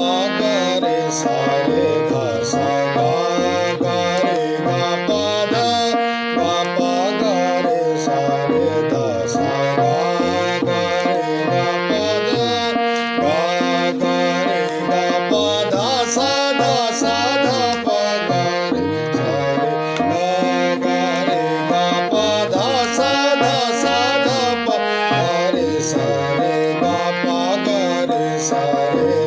पा ग रे सा रे ग सा ग ग रे ग पा ध ग पा ग रे सा रे ध सा ग ग रे ग पा ध ग ग रे ग पा ध सा ध प ग रे सा रे ग ग रे ग पा ध सा ध प ग रे सा रे ग पा ग रे सा रे